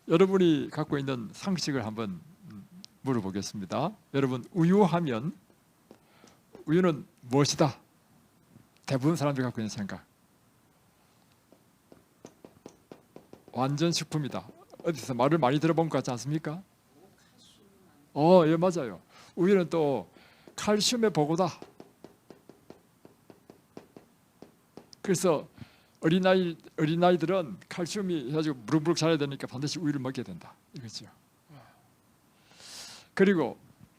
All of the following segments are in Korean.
여러분이 갖고 있는 상식을 한번 물어보겠습니다. 여러분, 우유하면 우유는 무엇이다? 대부분 사람들이 갖고 있는 생각. 완전 식품이다. 어디서 말을 많이 들어본 것 같지 않습니까? 예, 맞아요. 우유는 또 칼슘의 보고다. 그래서 어린아이들은 칼슘이 해가지고 무럭무럭 자라야 되니까 반드시 우유를 먹게 된다. 이거죠. 그리고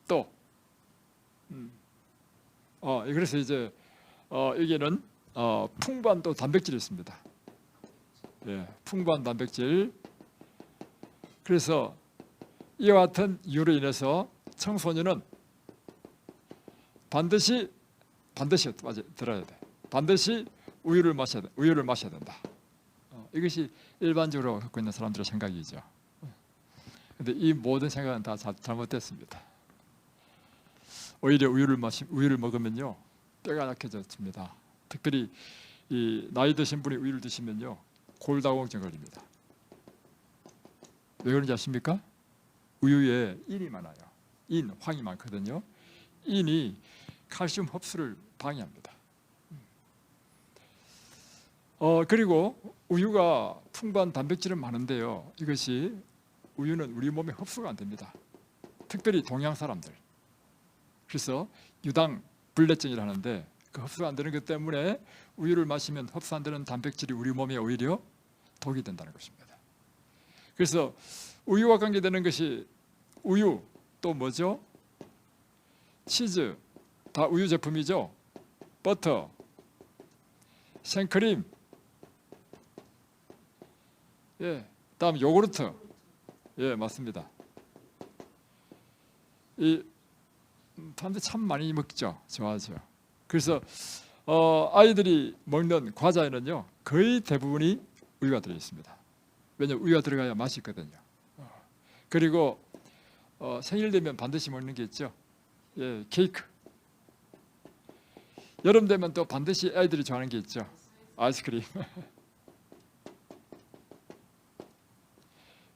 또, 그래서 이제 여기는 풍부한 또 단백질이 있습니다. 예, 풍부한 단백질. 그래서 이와 같은 이유로 인해서 청소년은 반드시 들어야 돼. 반드시 우유를 마셔야 된다. 이것이 일반적으로 갖고 있는 사람들의 생각이죠. 그런데 이 모든 생각은 다 잘못됐습니다. 오히려 우유를 먹으면요 뼈가 약해집니다. 특별히 이 나이 드신 분이 우유를 드시면요 골다공증 걸립니다. 왜 그런지 아십니까? 우유에 인이 많아요. 황이 많거든요. 인이 칼슘 흡수를 방해합니다. 그리고 우유가 풍부한 단백질은 많은데요. 이것이 우유는 우리 몸에 흡수가 안 됩니다. 특별히 동양 사람들. 그래서 유당 불내증이라 하는데 그 흡수가 안 되는 것 때문에 우유를 마시면 흡수 안 되는 단백질이 우리 몸에 오히려 독이 된다는 것입니다. 그래서 우유와 관계되는 것이 우유, 또 뭐죠? 치즈, 다 우유 제품이죠. 버터, 생크림, 예, 다음 요구르트, 예, 맞습니다. 사람들이 참 많이 먹죠. 좋아하죠. 그래서 아이들이 먹는 과자에는요 거의 대부분이 우유가 들어 있습니다. 왜냐하면 우유가 들어가야 맛이 있거든요. 그리고 생일 되면 반드시 먹는 게 있죠. 예, 케이크. 여름 되면 또 반드시 아이들이 좋아하는 게 있죠. 아이스크림.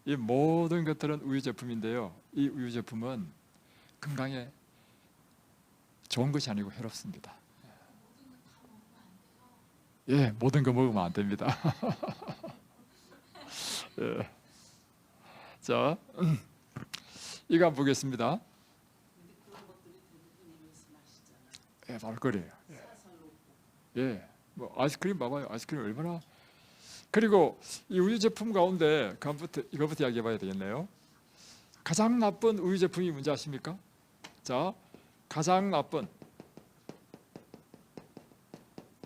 이 모든 것들은 우유 제품인데요. 이 우유 제품은 건강에 좋은 것이 아니고 해롭습니다. 예, 모든 거 먹으면 안 됩니다. 예. 자, 이거 한번 보겠습니다. 예, 바로 그래요. 예, 뭐 아이스크림 봐봐요. 아이스크림 얼마나. 그리고 이 우유 제품 가운데 이거부터 이야기해봐야 되겠네요. 가장 나쁜 우유 제품이 뭔지 아십니까? 자, 가장 나쁜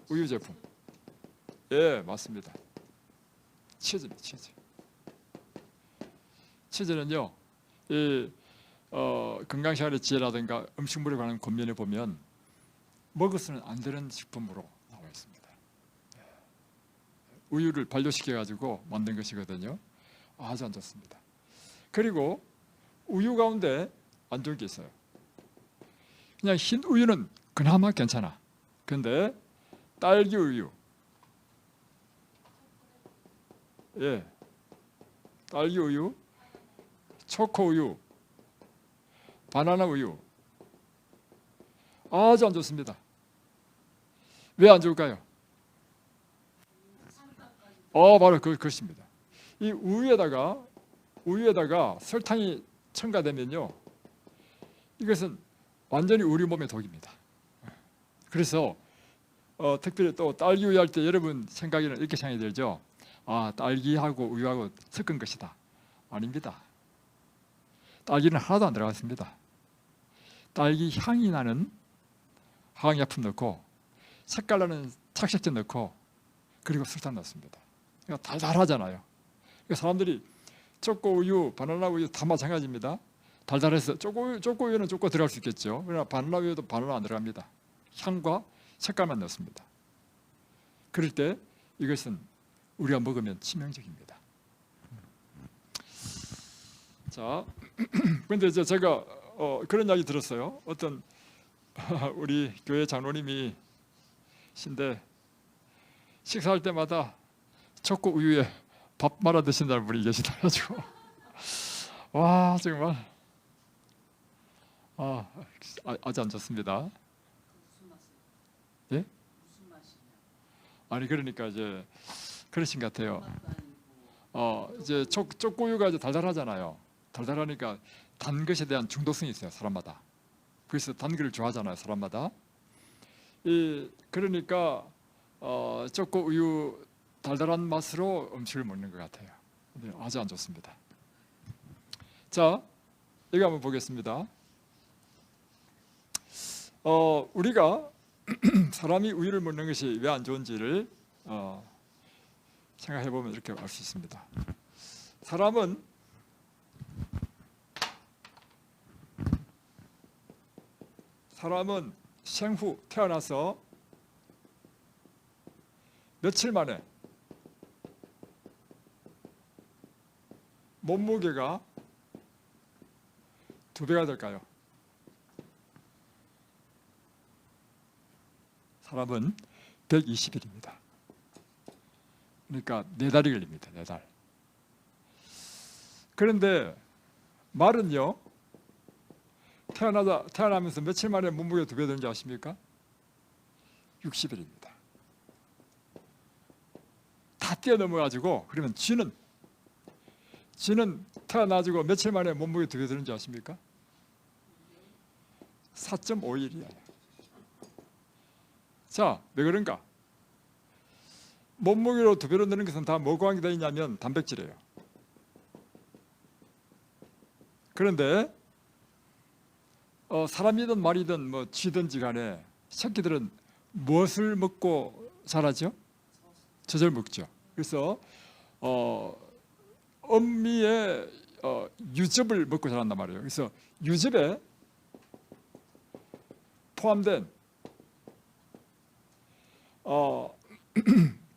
우유 제품. 예, 맞습니다. 치즈입니다. 치즈는요, 이 건강생활의 지혜라든가 음식물에 관한 권면에 보면 먹어서는 안 되는 식품으로 나와 있습니다. 우유를 발효시켜 가지고 만든 것이거든요. 아주 안 좋습니다. 그리고 우유 가운데 안 좋은 게 있어요. 그냥 흰 우유는 그나마 괜찮아. 근데 딸기 우유, 예, 딸기 우유, 초코 우유, 바나나 우유 아주 안 좋습니다. 왜 안 좋을까요? 바로 그것입니다. 이 우유에다가 설탕이 첨가되면요, 이것은 완전히 우리 몸의 독입니다. 그래서 특별히 또 딸기 우유 할 때 여러분 생각에는 이렇게 생각이 들죠. 딸기하고 우유하고 섞은 것이다. 아닙니다. 딸기는 하나도 안 들어갔습니다. 딸기 향이 나는 화학약품 넣고 색깔 나는 착색제 넣고 그리고 설탕 넣습니다. 그러니까 달달하잖아요. 그러니까 사람들이 초코 우유, 바나나 우유 다 마찬가지입니다. 달달해서 초코 우유는 초코 들어갈 수 있겠죠. 그러나 바나나 우유도 바나나 안 들어갑니다. 향과 색깔만 넣습니다. 그럴 때 이것은 우리가 먹으면 치명적입니다. 자, 그런데 이제 제가 그런 이야기 들었어요. 어떤 우리 교회 장로님이 신데 식사할 때마다 초코 우유에 밥 말아 드신다는 분이 계시더라고요. 와 정말 아주 안 좋습니다. 무슨 맛이에요? 예? 무슨 맛이냐? 아니 그러니까 이제 그러신 것 같아요. 맛도 아니고. 이제 초코우유가 이제 달달하잖아요. 달달하니까 단 것에 대한 중독성이 있어요, 사람마다. 그래서 단 거를 좋아하잖아요, 사람마다. 그러니까 초코우유 달달한 맛으로 음식을 먹는 것 같아요. 근데 아주 안 좋습니다. 자, 이거 한번 보겠습니다. 우리가 사람이 우유를 먹는 것이 왜 안 좋은지를 생각해 보면 이렇게 알 수 있습니다. 사람은 생후 태어나서 며칠 만에 몸무게가 2배가 될까요? 사람은 120일입니다. 그러니까 4달이 걸립니다. 4달. 그런데 말은요, 태어나면서 며칠 만에 몸무게 2배 되는지 아십니까? 60일입니다. 다 뛰어넘어가지고, 그러면 쥐는 태어나가지고 며칠 만에 몸무게 2배 되는지 아십니까? 4.5일이에요. 자, 왜 그런가? 몸무게로 2배로 느는 것은 다 뭐가 관계되어 있냐면 단백질이에요. 그런데 사람이든 말이든 뭐 쥐든지 간에 새끼들은 무엇을 먹고 자라죠? 젖을 먹죠. 그래서 엄미의 유즙을 먹고 자란단 말이에요. 그래서 유즙에 포함된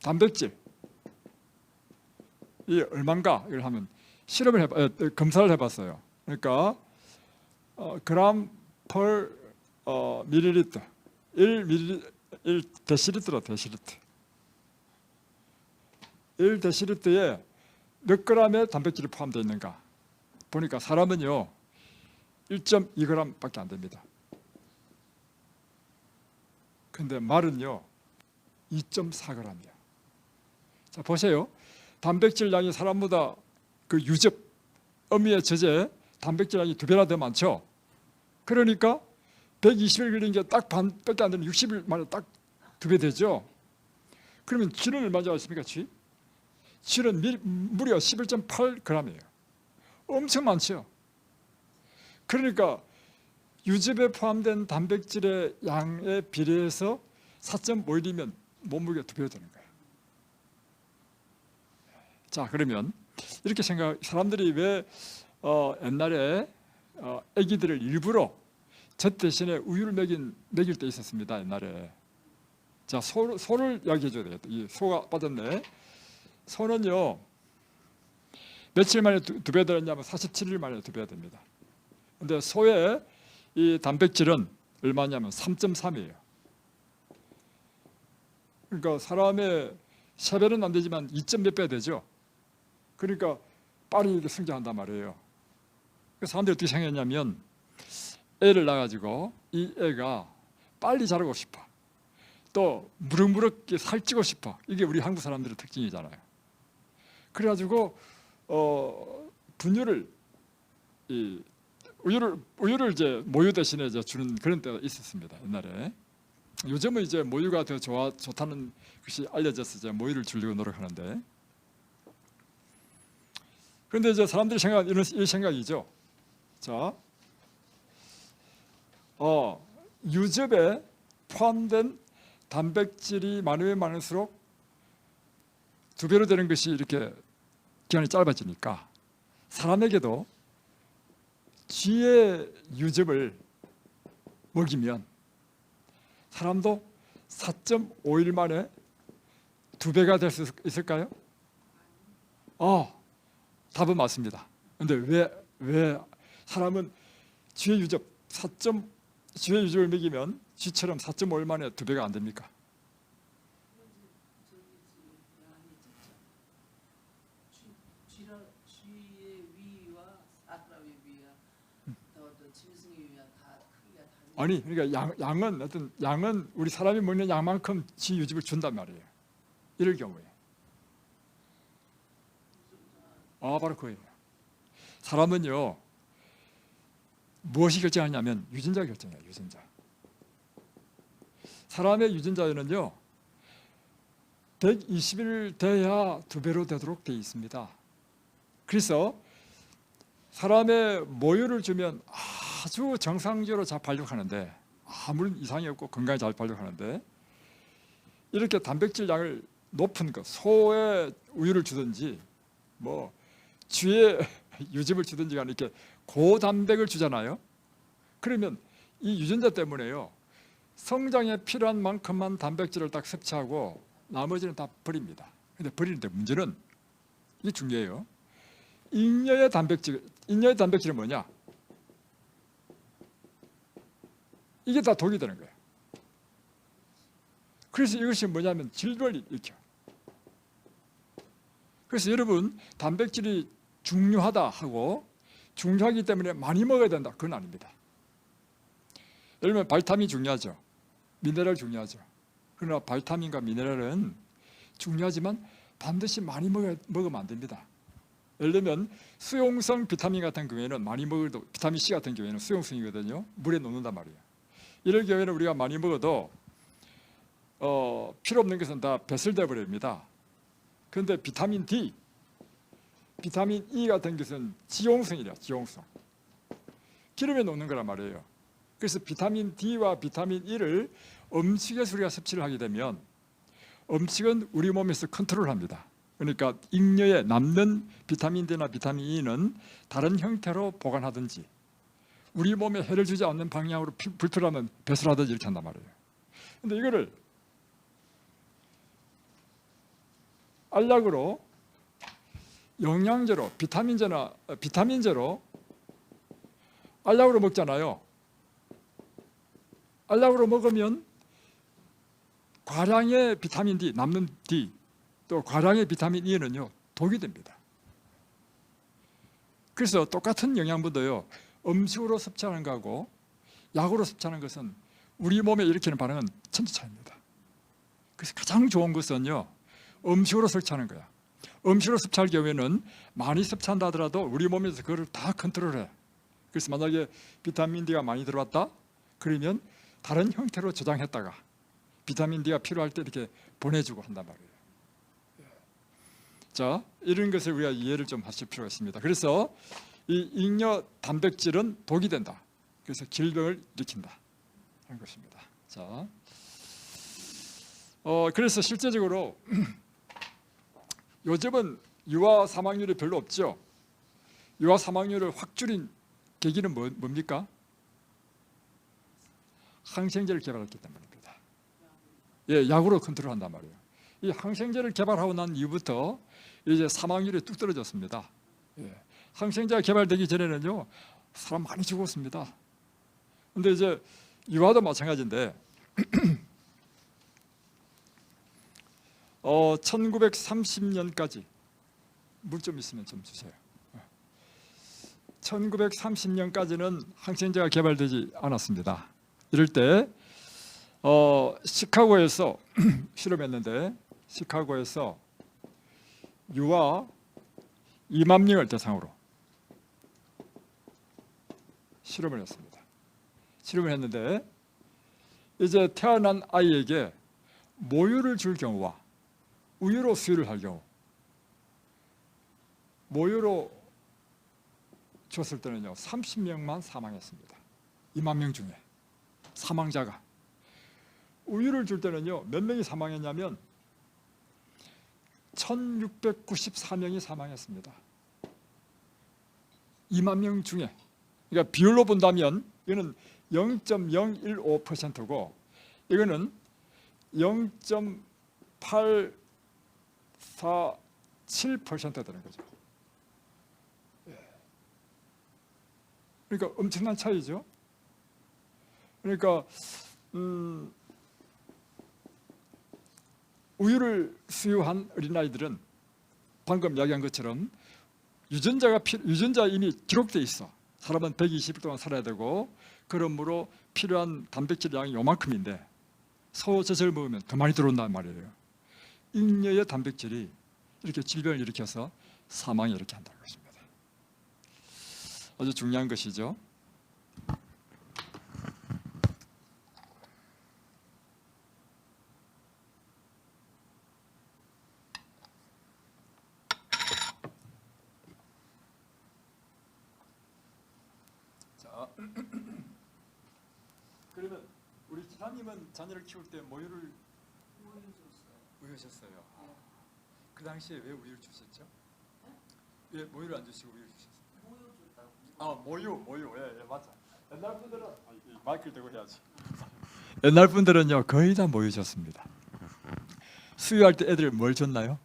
단백질 이 얼마인가 이걸 하면 검사를 해봤어요. 그러니까 그램 per 밀리리터 1 데시리터로 데시리터 1 데시리터에 몇 그램의 단백질이 포함되어 있는가 보니까 사람은요 1.2g 밖에 안 됩니다. 근데 말은요 2.4g이에요. 자 보세요. 단백질 양이 사람보다 그 유즙, 어미의 젖에 단백질 양이 2배나 더 많죠. 그러니까 120일 걸린 게 딱 반밖에 안 되는 60일 만에 딱 2배 되죠. 그러면 쥐는 얼마인지 아십니까? 쥐는 무려 11.8g이에요. 엄청 많죠. 그러니까 유즙에 포함된 단백질의 양에 비례해서 4.5일이면 몸무게가 2배가 되는 거예요. 자, 그러면 이렇게 사람들이 왜 옛날에 아기들을 일부러 젖 대신에 우유를 먹일 때 있었습니다. 옛날에. 자, 소를 이야기해 줘야 되겠다. 이 소가 빠졌네. 소는요 며칠 만에 2배 되느냐면 47일 만에 2배가 됩니다. 근데 소의 이 단백질은 얼마냐면 3.3이에요. 그러니까 사람의 3배는 안 되지만 2몇 배 되죠. 그러니까 빠르게 성장한단 말이에요. 그래서 사람들이 어떻게 생각했냐면 애를 낳아가지고 이 애가 빨리 자라고 싶어. 또 무럭무럭 살찌고 싶어. 이게 우리 한국 사람들의 특징이잖아요. 그래가지고 우유를 이제 모유 대신에 이제 주는 그런 때가 있었습니다. 옛날에. 요즘은 이제 모유가 더 좋다는 것이 알려져서 이제 모유를 주려고 노력하는데. 그런데 이제 사람들이 생각하는 이 생각이죠. 자, 유즙에 포함된 단백질이 많으면 많을수록 2배로 되는 것이 이렇게 기간이 짧아지니까 사람에게도 쥐의 유즙을 먹이면 사람도 4.5일 만에 2배가 될 수 있을까요? 답은 맞습니다. 그런데 왜 사람은 쥐의 유즙을 먹이면 쥐처럼 4.5일 만에 2배가 안 됩니까? 쥐의 위와 짐승의 유야 다 크기가 다르. 아니 그러니까 양은 우리 사람이 먹는 양만큼 지 유집을 준단 말이에요. 이럴 경우에 바로 그거예요. 사람은요 무엇이 결정하냐면 유전자 결정해요. 유전자. 사람의 유전자에는요 120일 돼야 2배로 되도록 되어 있습니다. 그래서 사람의 모유를 주면 아주 정상적으로 잘 발육하는데 아무런 이상이 없고 건강히 잘 발육하는데 이렇게 단백질 양을 높은 것 소의 우유를 주든지 뭐 쥐의 유즙을 주든지 간에 이렇게 고단백을 주잖아요. 그러면 이 유전자 때문에요 성장에 필요한 만큼만 단백질을 딱 섭취하고 나머지는 다 버립니다. 근데 버리는데 문제는 이게 중요해요. 잉여의 단백질은 뭐냐? 이게 다 독이 되는 거예요. 그래서 이것이 뭐냐면 질병을 일으켜. 그래서 여러분 단백질이 중요하다 하고 중요하기 때문에 많이 먹어야 된다. 그건 아닙니다. 예를 들면 바이타민 중요하죠. 미네랄 중요하죠. 그러나 바이타민과 미네랄은 중요하지만 반드시 많이 먹으면 안 됩니다. 예를 들면 수용성 비타민 같은 경우에는 많이 먹어도 비타민 C 같은 경우에는 수용성이거든요. 물에 녹는단 말이에요. 이럴 경우에는 우리가 많이 먹어도 필요 없는 것은 다 배설돼 버립니다. 그런데 비타민 D, 비타민 E 같은 것은 지용성이래요. 지용성. 기름에 녹는 거란 말이에요. 그래서 비타민 D와 비타민 E를 음식에서 우리가 섭취를 하게 되면 음식은 우리 몸에서 컨트롤합니다. 그러니까 잉여에 남는 비타민 D나 비타민 E는 다른 형태로 보관하든지 우리 몸에 해를 주지 않는 방향으로 불필요하면 배설하든지 이렇게 한단 말이에요. 그런데 이거를 알약으로 영양제로 비타민제로 알약으로 먹잖아요. 알약으로 먹으면 과량의 비타민 D, 남는 D, 또 과량의 비타민 E는요 독이 됩니다. 그래서 똑같은 영양분도요 음식으로 섭취하는 거하고 약으로 섭취하는 것은 우리 몸에 일으키는 반응은 천지차이입니다. 그래서 가장 좋은 것은요 음식으로 섭취하는 거야. 음식으로 섭취할 경우에는 많이 섭취한다 하더라도 우리 몸에서 그걸 다 컨트롤해. 그래서 만약에 비타민 D가 많이 들어왔다 그러면 다른 형태로 저장했다가 비타민 D가 필요할 때 이렇게 보내주고 한단 말이에요. 자, 이런 것을 우리가 이해를 좀 하실 필요가 있습니다. 그래서 이 잉여 단백질은 독이 된다. 그래서 질병을 일으킨다 하는 것입니다. 자, 그래서 실제적으로 요즘은 유아 사망률이 별로 없죠. 유아 사망률을 확 줄인 계기는 뭡니까? 항생제를 개발했기 때문입니다. 예, 약으로 컨트롤한단 말이에요. 이 항생제를 개발하고 난 이후부터 이제 사망률이 뚝 떨어졌습니다. 예, 항생제가 개발되기 전에는요 사람 많이 죽었습니다. 근데 이제 유아도 마찬가지인데 1930년까지 물 좀 있으면 좀 주세요. 1930년까지는 항생제가 개발되지 않았습니다. 이럴 때 시카고에서 실험했는데 시카고에서 유아 2만 명을 대상으로 실험을 했습니다. 실험을 했는데 이제 태어난 아이에게 모유를 줄 경우와 우유로 수유를 할 경우 모유로 줬을 때는요 30명만 사망했습니다. 2만 명 중에 사망자가. 우유를 줄 때는요 몇 명이 사망했냐면 1694명이 사망했습니다. 2만 명 중에. 그러니까 비율로 본다면 이거는 0.015%고 이거는 0.847% 되는 거죠. 그러니까 엄청난 차이죠. 그러니까 우유를 수유한 어린아이들은 방금 이야기한 것처럼 유전자 이미 기록되어 있어. 사람은 120일 동안 살아야 되고 그러므로 필요한 단백질 양이 요만큼인데 소젖을 먹으면 더 많이 들어온단 말이에요. 잉여의 단백질이 이렇게 질병을 일으켜서 사망에 이렇게 한다는 것입니다. 아주 중요한 것이죠. 자, 그러면 우리 기사님은 자녀를 키울 때 모유를 우유 줬어요. 우유셨어요. 그 당시에 왜 우유를 주셨죠? 왜 모유를 안 주시고 우유를 주셨어요? 모유 줬다고. 모유, 예, 맞아. 옛날 분들은 마이크를 대고 해야지. 옛날 분들은요 거의 다 모유 줬습니다. 수유할 때 애들 뭘 줬나요?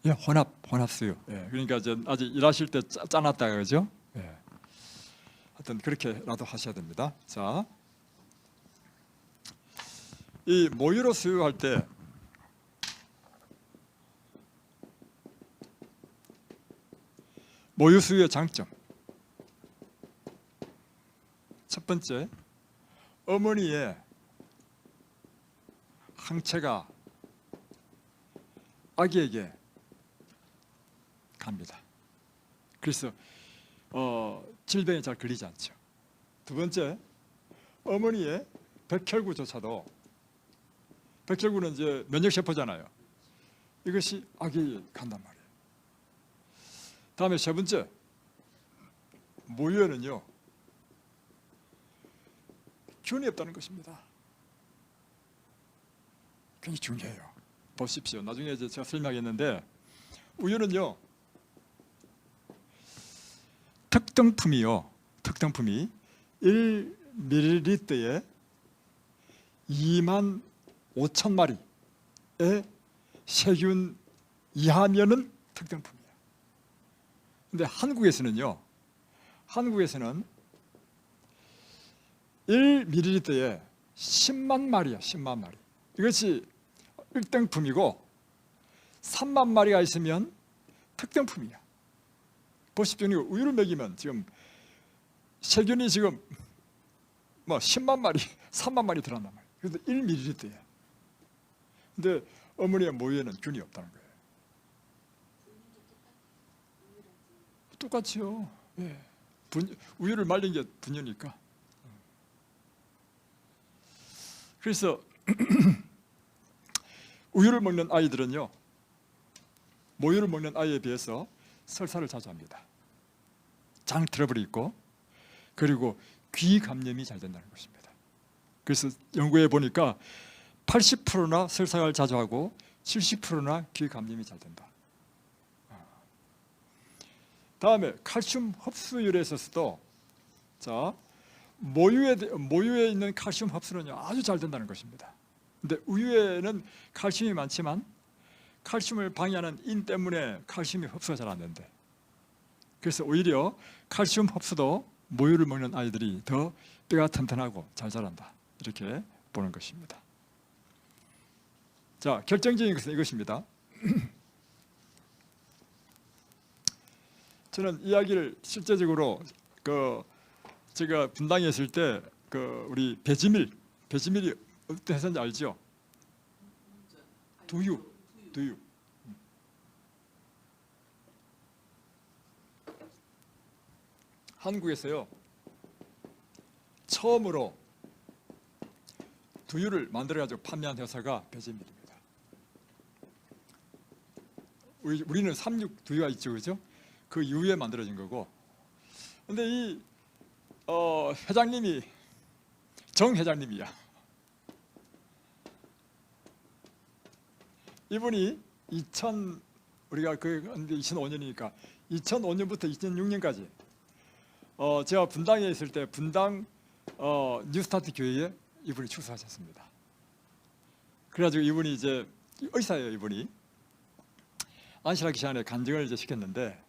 예, 혼합 수유. 예, 그러니까 이제 아직 일하실 때 짜놨다 그러죠. 예, 하여튼 그렇게라도 하셔야 됩니다. 자, 이 모유로 수유할 때 모유 수유의 장점. 첫 번째, 어머니의 항체가 아기에게 갑니다. 그래서 질병에 잘 걸리지 않죠. 두 번째, 어머니의 백혈구조차도, 백혈구는 이제 면역세포잖아요. 이것이 아기에게 간단 말이에요. 다음에 세 번째, 모유에는요 균이 없다는 것입니다. 굉장히 중요해요. 보십시오. 나중에 이제 제가 설명하겠는데 우유는요 특등품이 1ml에 25,000마리의 세균 이하면은 특등품이에요. 근데 한국에서는 1ml에 10만 마리야, 10만 마리. 이것이 1등품이고 3만 마리가 있으면 특등품이야. 보십시오. 우유를 먹이면 지금 세균이 지금 뭐 10만 마리, 3만 마리 들어간단 말이에요. 그래서 1ml에. 근데 어머니의 모유에는 균이 없다는 거예요. 똑같이요. 예. 우유를 말린 게 분유니까. 그래서 우유를 먹는 아이들은요 모유를 먹는 아이에 비해서 설사를 자주 합니다. 장 트러블이 있고 그리고 귀 감염이 잘 된다는 것입니다. 그래서 연구해 보니까 80%나 설사를 자주 하고 70%나 귀 감염이 잘 된다. 다음에 칼슘 흡수율에 있어서도 자 모유에 있는 칼슘 흡수는요 아주 잘 된다는 것입니다. 근데 우유에는 칼슘이 많지만 칼슘을 방해하는 인 때문에 칼슘이 흡수가 잘 안 된대. 그래서 오히려 칼슘 흡수도 모유를 먹는 아이들이 더 뼈가 튼튼하고 잘 자란다. 이렇게 보는 것입니다. 자, 결정적인 것은 이것입니다. 저는 이야기를 실제적으로 제가 분당에 있을 때 우리 배지밀이 어떤 회사인지 알죠? 두유. 한국에서요 처음으로 두유를 만들어가지고 판매한 회사가 배지밀입니다. 우리는 삼육 두유가 있죠, 그죠? 그 이후에 만들어진 거고. 근데 이 회장님이 정 회장님이야. 이분이 우리가 2005년이니까 2005년부터 2006년까지 제가 분당에 있을 때 분당 뉴스타트 교회에 이분이 출석하셨습니다. 그래가지고 이분이 이제 의사예요. 이분이 안실하기 시간에 간증을 이제 시켰는데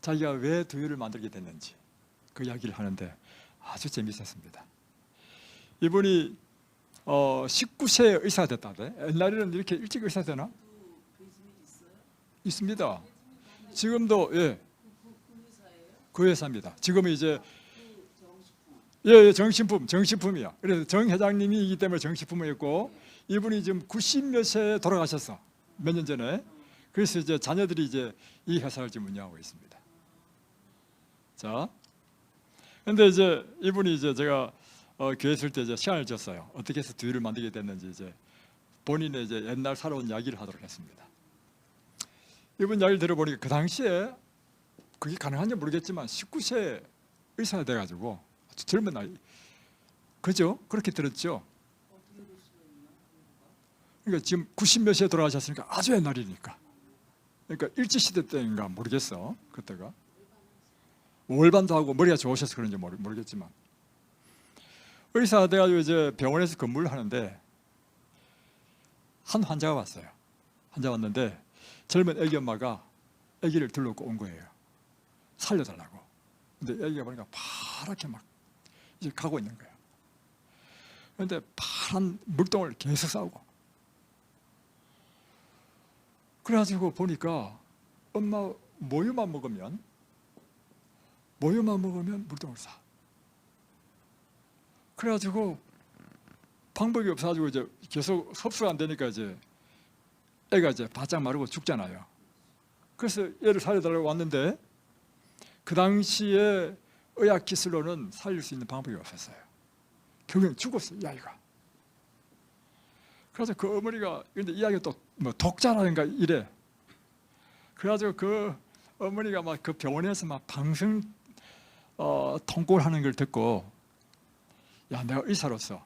자기가 왜 두유를 만들게 됐는지 그 이야기를 하는데 아주 재미있었습니다. 이분이 19세에 의사가 됐다대. 옛날에는 이렇게 일찍 의사 되나? 배지밀 있어요? 있습니다. 지금도 예. 그 회사예요? 그 회사입니다. 지금은 이제 정식품. 예, 정식품이야. 그래서 정 회장님이기 때문에 정식품이었고 이분이 지금 90몇 세에 돌아가셨어. 몇 년 전에. 그래서 이제 자녀들이 이제 이 회사를 지금 운영하고 있습니다. 자, 근데 이제 이분이 이제 제가 교회 있을 때 이제 시간을 줬어요. 어떻게 해서 두유를 만들게 됐는지 이제 본인의 이제 옛날 살아온 이야기를 하도록 했습니다. 이분 이야기를 들어보니까 그 당시에 그게 가능한지 모르겠지만 19세 의사가 돼가지고 아주 젊은 나이, 그죠? 그렇게 들었죠. 어떻게 될 수가 있나? 그러니까 지금 90몇 세에 돌아가셨으니까 아주 옛날이니까. 그러니까 일제시대 때인가 모르겠어. 그때가 월반도 하고 머리가 좋으셔서 그런지 모르겠지만 의사가 돼가지고 이제 병원에서 근무를 하는데 한 환자가 왔어요. 환자 왔는데 젊은 애기 엄마가 애기를 들러고 온 거예요. 살려달라고. 근데 애기가 보니까 파랗게 막 이제 가고 있는 거예요. 그런데 파란 물동을 계속 싸우고. 그래가지고 보니까 엄마 모유만 먹으면 물동을 싸. 그래가지고 방법이 없어가지고 이제 계속 흡수가 안 되니까 이제 애가 이제 바짝 마르고 죽잖아요. 그래서 얘를 살려달라고 왔는데 그 당시에 의학 기술로는 살릴 수 있는 방법이 없었어요. 결국엔 죽었어요, 이 아이가. 그래서 그 어머니가 근데 이 아이가 또 뭐 독자라든가 이래. 그래가지고 그 어머니가 막 그 병원에서 막 방송 통곡을 하는 걸 듣고 야, 내가 의사로서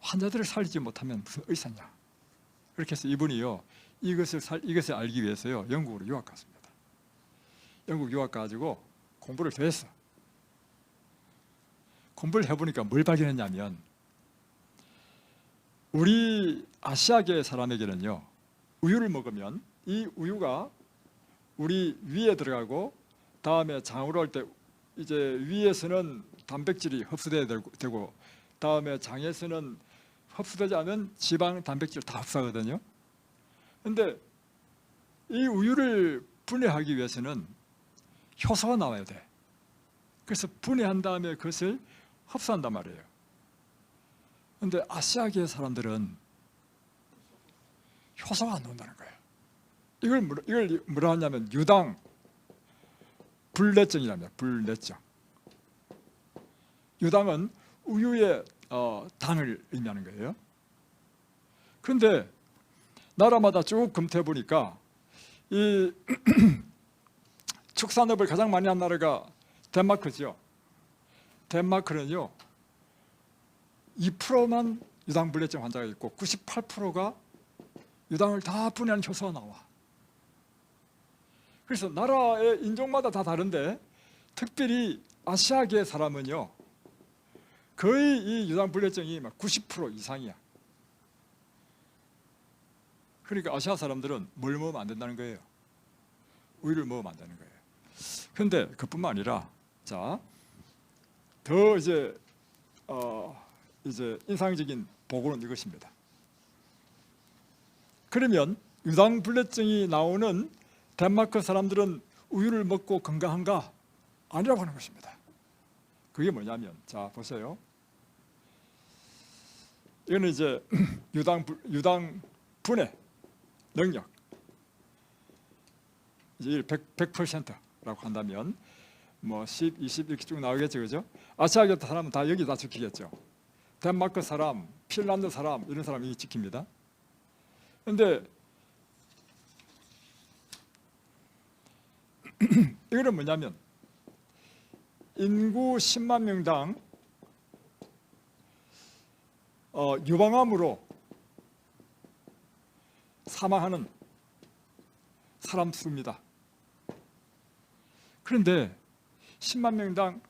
환자들을 살리지 못하면 무슨 의사냐. 그렇게 해서 이분이요 이것을 알기 위해서요 영국으로 유학 갔습니다. 영국 유학 가지고 공부를 더 했어. 공부를 해보니까 뭘 발견했냐면 우리 아시아계 사람에게는요 우유를 먹으면 이 우유가 우리 위에 들어가고 다음에 장으로 할 때 이제 위에서는 단백질이 흡수돼야 되고 다음에 장에서는 흡수되지 않은 지방, 단백질 다 흡수하거든요. 그런데 이 우유를 분해하기 위해서는 효소가 나와야 돼. 그래서 분해한 다음에 그것을 흡수한단 말이에요. 그런데 아시아계 사람들은 효소가 안 나온다는 거예요. 이걸 뭐라 하냐면 유당 불내증이랍니다. 불내증. 유당은 우유의 당을 의미하는 거예요. 그런데 나라마다 쭉 검토해 보니까 이 축산업을 가장 많이 한 나라가 덴마크죠. 덴마크는요 2%만 유당불내증 환자가 있고 98%가 유당을 다 분해하는 효소가 나와. 그래서 나라의 인종마다 다 다른데 특별히 아시아계 사람은요 거의 이 유당불내증이 막 90% 이상이야. 그러니까 아시아 사람들은 뭘 먹으면 안 된다는 거예요. 우유를 먹으면 안 되는 거예요. 그런데 그뿐만 아니라 자, 더 이제 인상적인 보고는 이것입니다. 그러면 유당불내증이 나오는 덴마크 사람들은 우유를 먹고 건강한가? 아니라고 하는 것입니다. 그게 뭐냐면 자 보세요. 이거는 이제 유당 분해 능력 이제 100%라고 한다면 뭐 10, 20 이렇게 쭉 나오겠죠, 그죠? 아시아계 사람은 다 여기 다 지키겠죠. 덴마크 사람, 핀란드 사람 이런 사람이 지킵니다. 그런데 이거는 뭐냐면 인구 10만 명당 유방암으로 사망하는 사람 수입니다. 그런데 10만 명당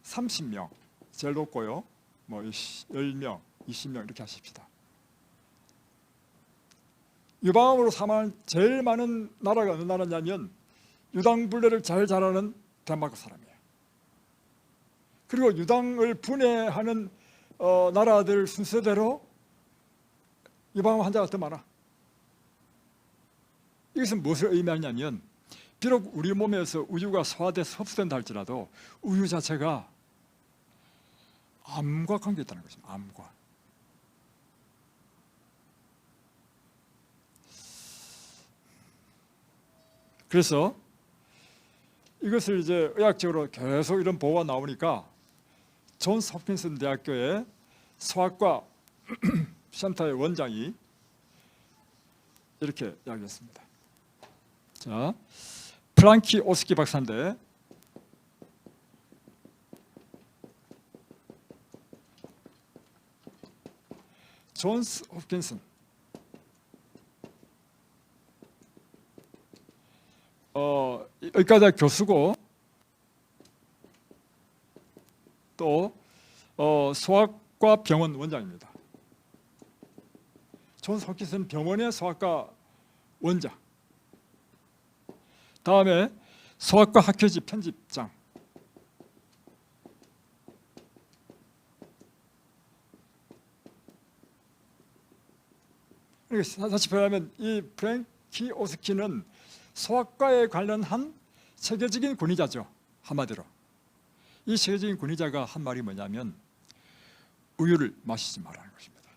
30명 제일 높고요. 뭐 10명, 20명 이렇게 하십시다. 유방암으로 사망한 제일 많은 나라가 어느 나라냐면 유당분해를 잘 자라는 덴마크 사람이에요. 그리고 유당을 분해하는 나라들 순서대로 유방암 환자가 더 많아. 이것은 무엇을 의미하냐면 비록 우리 몸에서 우유가 소화돼서 흡수된다 할지라도 우유 자체가 암과 관계있다는 것입니다. 암과. 그래서 이것을 이제 의학적으로 계속 이런 보고가 나오니까 존스 홉킨슨 대학교의 소아과 센터의 원장이 이렇게 이야기했습니다. 자, 프랑키 오스키 박사인데 존스 홉킨슨 의과대학 교수고 또 소아과 병원 원장입니다. 존스 홉킨슨 병원의 소아과 원장, 다음에 소아과 학회지 편집장, 다시 표현하면 이 프랭키 오스키는 소아과에 관련한 세계적인 권위자죠. 한마디로 이 세계적인 권위자가 한 말이 뭐냐면 우유를 마시지 말라는 것입니다.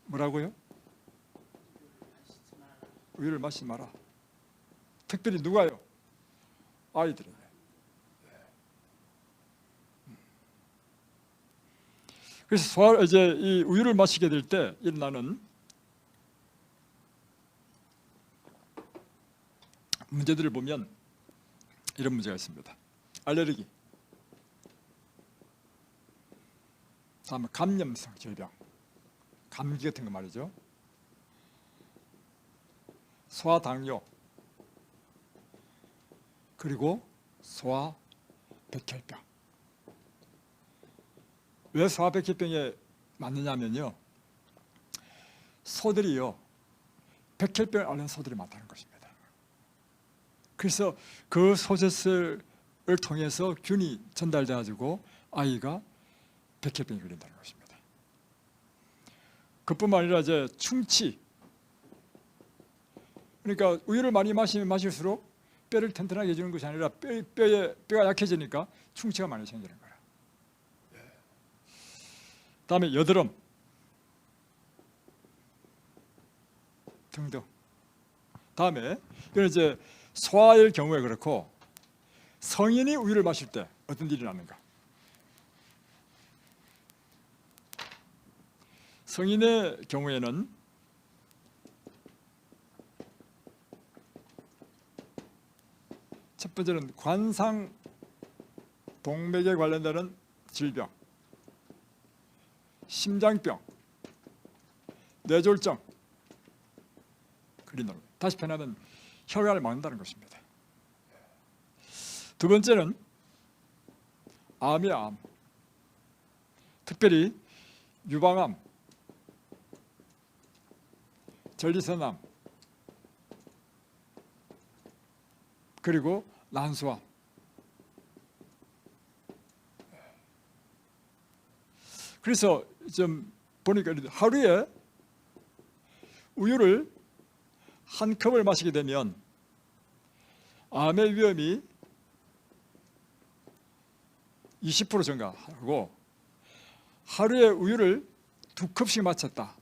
뭐라고요? 우유를 마시지 마라. 특별히 누가요? 아이들에게. 그래서 이제 이 우유를 마시게 될 때 일어나는 문제들을 보면 이런 문제가 있습니다. 알레르기, 다음에 감염성 질병, 감기 같은 거 말이죠. 소아당뇨, 그리고 소아백혈병. 왜 소아백혈병에 맞느냐면요, 소들이요 백혈병을 앓는 소들이 많다는 것입니다. 그래서 그 소젖을 통해서 균이 전달돼 가지고 아이가 백혈병이 걸린다는 것입니다. 그뿐만 아니라 이제 충치, 그러니까 우유를 많이 마시면 마실수록 뼈를 튼튼하게 해주는 것이 아니라 뼈가 약해지니까 충치가 많이 생기는 거예요. 다음에 여드름 등등. 다음에 이건 이제 소아의 경우에 그렇고, 성인이 우유를 마실 때 어떤 일이 나는가? 성인의 경우에는 첫 번째는 관상 동맥에 관련되는 질병, 심장병, 뇌졸중 걸린다는 거예요. 다시 표현하면 혈관을 막는다는 것입니다. 두 번째는 암이야, 암. 특별히 유방암, 전리선암, 그리고 난소암. 그래서 좀 보니까 하루에 우유를 한 컵을 마시게 되면 암의 위험이 20% 증가하고, 하루에 우유를 2컵씩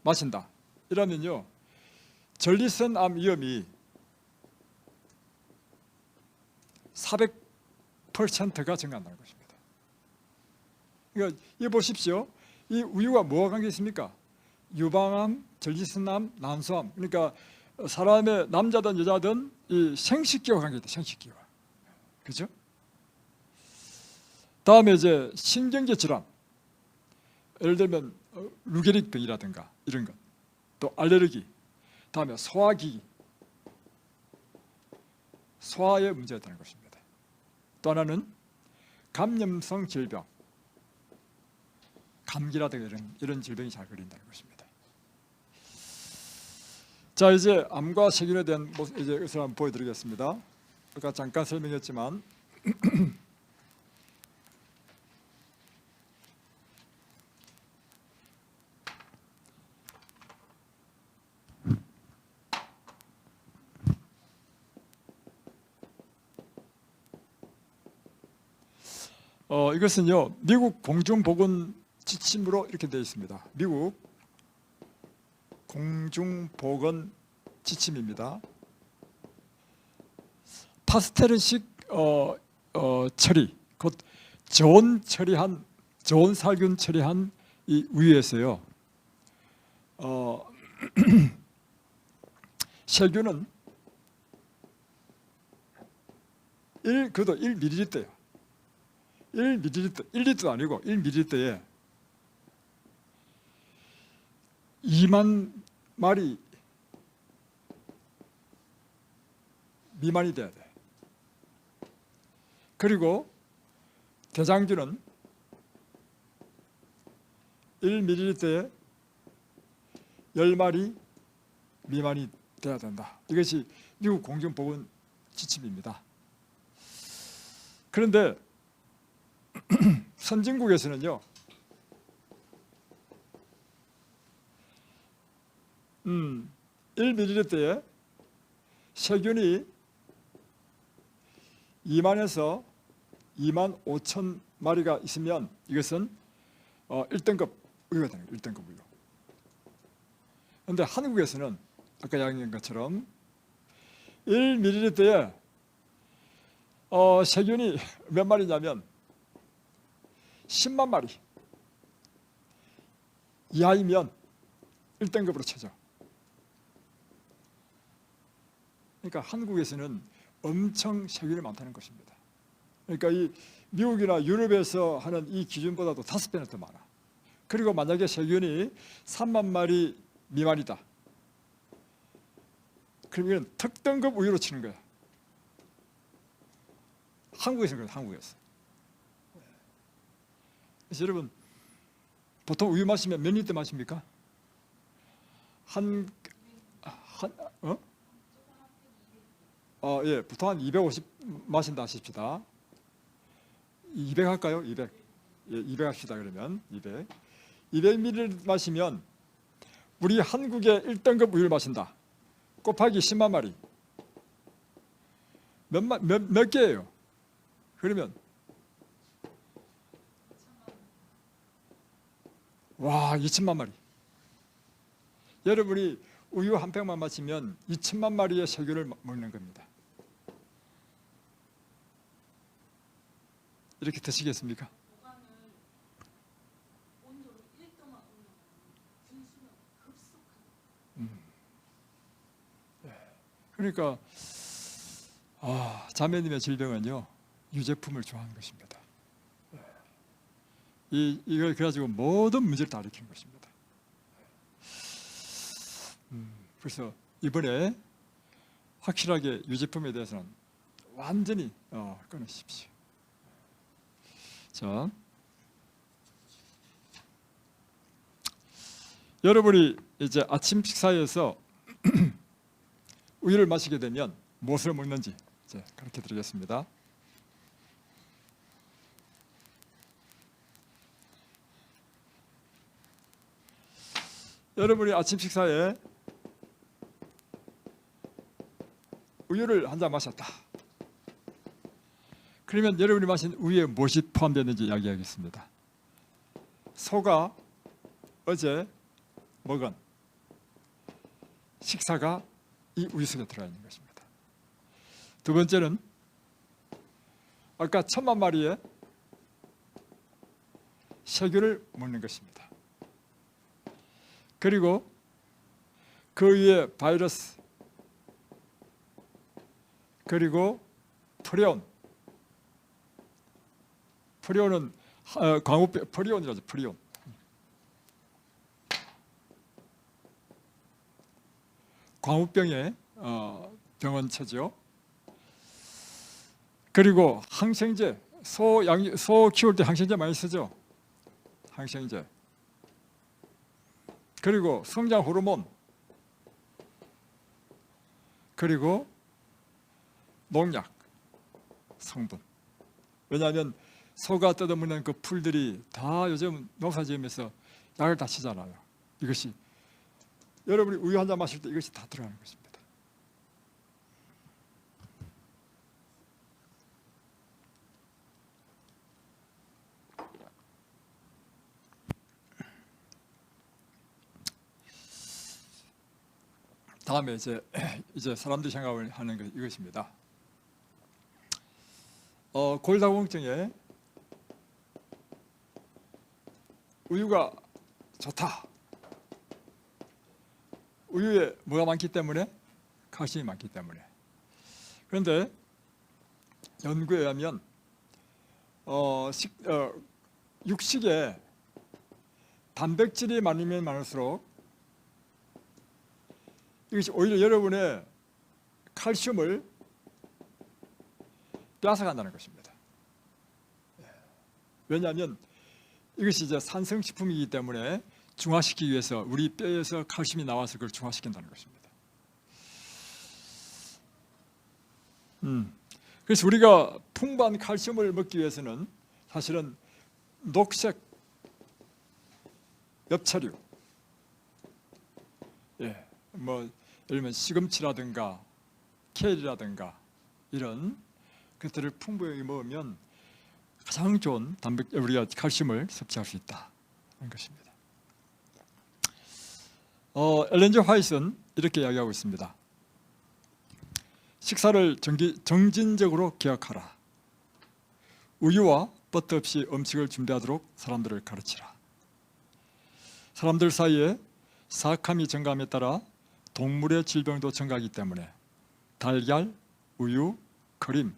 마신다 이러면요 전리선암 위험이 400%가 증가한다는 것입니다. 그러니까 이 보십시오. 이 우유가 뭐와 관계 있습니까? 유방암, 전리선암, 난소암. 그러니까 사람의 남자든 여자든 이 생식기와 관계있다. 생식기와. 그렇죠? 다음에 이제 신경계 질환. 예를 들면 루게릭 병이라든가 이런 것. 또 알레르기. 다음에 소화기기. 소화에 문제가 있다는 것입니다. 또 하나는 감염성 질병. 감기라든가 이런 질병이 잘 걸린다는 것입니다. 자, 이제 암과 세균에 대한 이제 것을 한번 보여드리겠습니다. 아까 잠깐 설명했지만 이것은요 미국 공중보건 지침으로 이렇게 되어 있습니다. 미국 공중보건 지침입니다. 파스텔식 처리, 곧 저온 살균 처리한 이 우유에서요. 세균은 그도 1ml예요. 1리터도 아니고 1ml에 2만 마리 미만이 돼야 돼. 그리고 대장균은 1ml에 10마리 미만이 돼야 된다. 이것이 미국 공중보건 지침입니다. 그런데 선진국에서는요, 1ml에 세균이 2만에서 2만 5천 마리가 있으면 이것은 1등급 우유가 되는 거예요. 1등급 우유. 그런데 한국에서는 아까 이야기한 것처럼 1ml에 세균이 몇 마리냐면 10만 마리 이하이면 1등급으로 쳐져. 그러니까 한국에서는 엄청 세균이 많다는 것입니다. 그러니까 이 미국이나 유럽에서 하는 이 기준보다도 5배나 더 많아. 그리고 만약에 세균이 3만 마리 미만이다. 그럼 이건 특등급 우유로 치는 거야. 한국에서는 그래요. 한국에서. 그래서 여러분 보통 우유 마시면 몇 리터 마십니까? 예, 보통 한 250 마신다 하십시다. 200 할까요? 200. 예, 200 합시다. 그러면 200. 200ml 마시면 우리 한국의 1등급 우유를 마신다. 곱하기 10만 마리. 몇 개예요? 그러면 와, 2천만 마리. 여러분이 우유 한 팩만 마시면 2천만 마리의 세균을 먹는 겁니다. 이렇게 드시겠습니까? 보관을 온도를 1도만 올려면 분수는 급속하다. 그러니까 자매님의 질병은요 유제품을 좋아하는 것입니다. 이걸 그래가지고 모든 문제를 다 일으키는 것입니다. 그래서 이번에 확실하게 유제품에 대해서는 완전히 끊으십시오. 자, 여러분이 이제 아침 식사에서 우유를 마시게 되면 무엇을 먹는지 이제 가르쳐 드리겠습니다. 여러분이 아침 식사에 우유를 한 잔 마셨다. 그러면 여러분이 마신 우유에 무엇이 포함되는지 이야기하겠습니다. 소가 어제 먹은 식사가 이 우유 속에 들어가 있는 것입니다. 두 번째는 아까 1000만 마리의 세균을 먹는 것입니다. 그리고 그 위에 바이러스, 그리고 프리온. 프리온은 광우병, 프리온이라죠. 프리온. 광우병의 병원체죠. 그리고 항생제, 소 키울 때 항생제 많이 쓰죠. 항생제. 그리고 성장 호르몬. 그리고 농약 성분. 왜냐하면 소가 뜯어먹는 그 풀들이 다 요즘 농사지으면서 약을 다 치잖아요. 이것이 여러분이 우유 한 잔 마실 때 이것이 다 들어가는 것입니다. 다음에 이제 사람들이 생각을 하는 것 이것입니다. 골다공증에 우유가 좋다. 우유에 뭐가 많기 때문에? 칼슘이 많기 때문에. 그런데 연구에 의하면 육식에 단백질이 많으면 많을수록 이것이 오히려 여러분의 칼슘을 빼앗아간다는 것입니다. 왜냐하면 이것이 이제 산성식품이기 때문에 중화시키기 위해서 우리 뼈에서 칼슘이 나와서 그걸 중화시킨다는 것입니다. 그래서 우리가 풍부한 칼슘을 먹기 위해서는 사실은 녹색 엽채류, 뭐 예를 들면 시금치라든가 케일이라든가 이런 것들을 풍부하게 먹으면 가장 좋은 우리가 칼슘을 섭취할 수 있다는 것입니다. 엘렌 G 화이트는 이렇게 이야기하고 있습니다. 식사를 정진적으로 기억하라. 우유와 버터 없이 음식을 준비하도록 사람들을 가르치라. 사람들 사이에 사악함이 증가함에 따라 동물의 질병도 증가하기 때문에 달걀, 우유, 크림,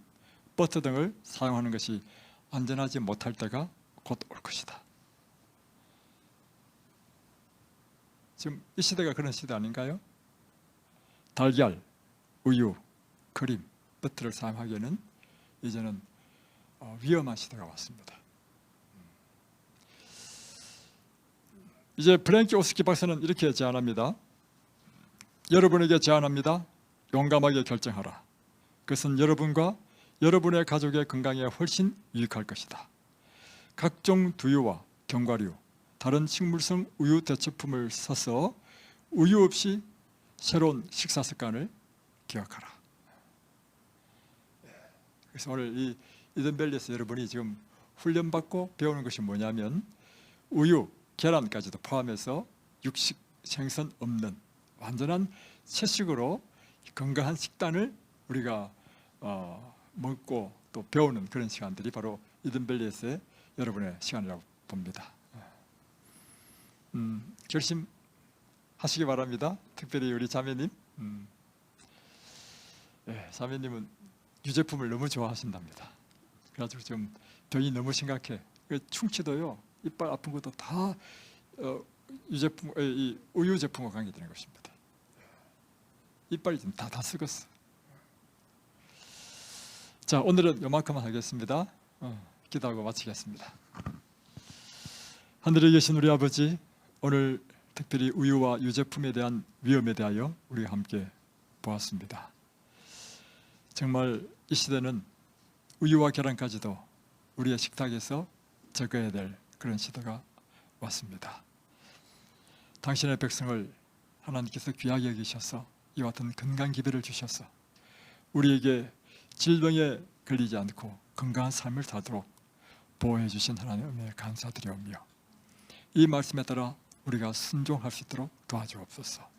버터 등을 사용하는 것이 안전하지 못할 때가 곧 올 것이다. 지금 이 시대가 그런 시대 아닌가요? 달걀, 우유, 크림, 버터를 사용하기에는 이제는 위험한 시대가 왔습니다. 이제 프랭키 오스키 박사는 이렇게 제안합니다. 여러분에게 제안합니다. 용감하게 결정하라. 그것은 여러분과 여러분의 가족의 건강에 훨씬 유익할 것이다. 각종 두유와 견과류, 다른 식물성 우유 대체품을 사서 우유 없이 새로운 식사 습관을 기억하라. 그래서 오늘 이 이든밸리에서 여러분이 지금 훈련받고 배우는 것이 뭐냐면 우유, 계란까지도 포함해서 육식, 생선 없는 완전한 채식으로 건강한 식단을 우리가 먹고 또 배우는 그런 시간들이 바로 이든밸리에서의 여러분의 시간이라고 봅니다. 결심하시기 바랍니다. 특별히 우리 자매님, 자매님은 유제품을 너무 좋아하신답니다. 그래가지고 지금 병이 너무 심각해. 충치도요, 이빨 아픈 것도 다 유제품, 이 우유 제품과 관계되는 것입니다. 이빨이 지금 다 썩었어. 자, 오늘은 요만큼만 하겠습니다. 기도하고 마치겠습니다. 하늘에 계신 우리 아버지, 오늘 특별히 우유와 유제품에 대한 위험에 대하여 우리가 함께 보았습니다. 정말 이 시대는 우유와 계란까지도 우리의 식탁에서 제거해야 될 그런 시대가 왔습니다. 당신의 백성을 하나님께서 귀하게 여기셔서 이와 같은 건강 기회를 주셔서 우리에게 질병에 걸리지 않고 건강한 삶을 살도록 보호해 주신 하나님에 감사드리오며 이 말씀에 따라 우리가 순종할 수 있도록 도와주옵소서.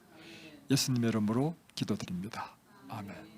예수님의 이름으로 기도드립니다. 아멘.